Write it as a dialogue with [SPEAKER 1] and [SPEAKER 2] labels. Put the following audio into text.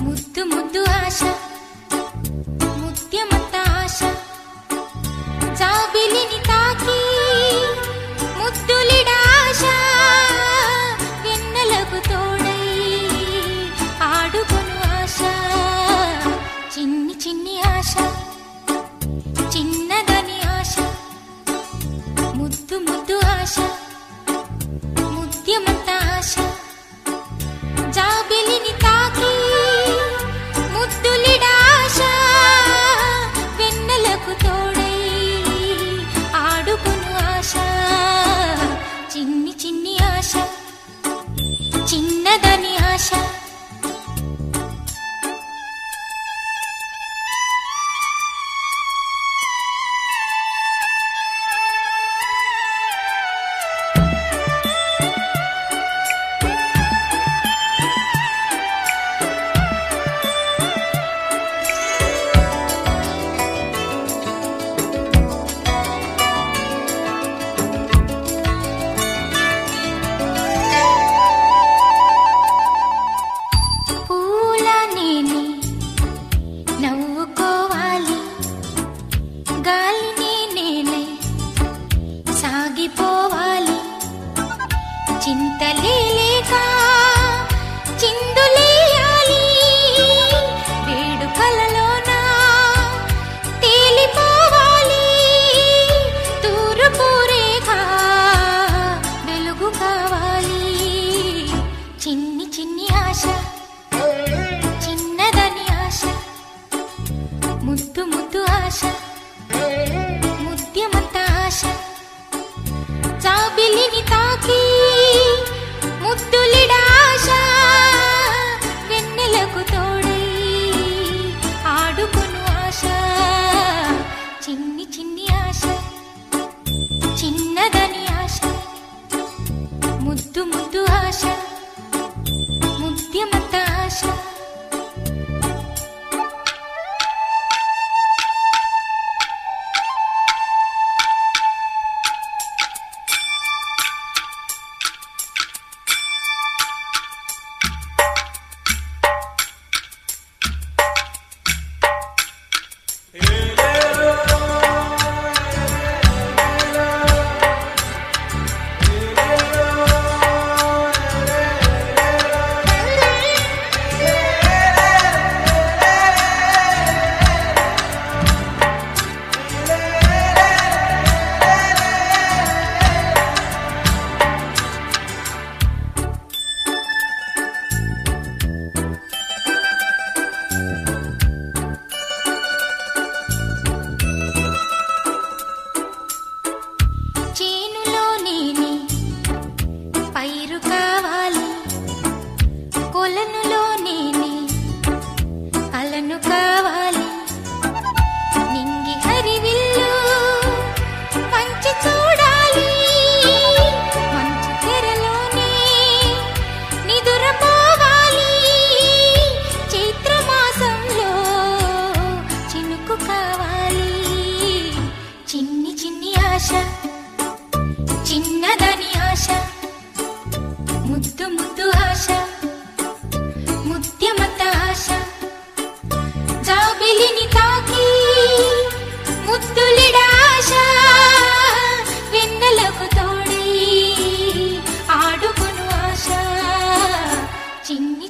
[SPEAKER 1] ముద్దు ముద్దు ఆశ ముత్యమంత ఆశ జాబిలిని తాకి ముద్దులిడ ఆశ వెన్నెలకు తోడై ఆడుకొను ఆశ చిన్ని చిన్ని ఆశ చిన్నదని ఆశ ముద్దు ముద్దు ఆశ ముత్యమంత ఆశ జాబిలిని తాకి ముద్దులిడ ఆశ వెన్నెలకు తోడై ఆడుకొను ఆశ చిన్ని చిన్ని ఆశ చిన్నదని ఆశ సాగిపోవాలి చింతలేక చిందులేయాలి వేడుకలలోన తేలిపోవాలి తూర్పు రేఖ వెలుగు కావాలి చిన్ని చిన్ని ఆశ చిన్నదని ఆశ ముద్దు ముద్దు ఆశ ముత్యమంత ఆశ జాబిలిని తాకి ముద్దులిడ ఆశ వెన్నెలకు తోడై ఆడుకొను ఆశ చిన్ని చిన్ని ఆశ చిన్నదని ఆశ ముద్దు ముద్దు ఆశ ముత్యమంత ఆశ పైరు కావాలి కొలనులో నేనే అలను కావాలి నింగి హరివిల్లు మంచి చూడాలి మంచు తెరలోనే నిదురపోవాలి చైత్రమాసంలో చినుకు కావాలి చిన్ని చిన్ని ఆశ చిన్నదని ఆశ ముద్దు ముద్దు ఆశ ముత్యమంత ఆశ జాబిలిని తాకి ముద్దులిడ ఆశ వెన్నెలకు తోడై ఆడుకొను ఆశ చిన్న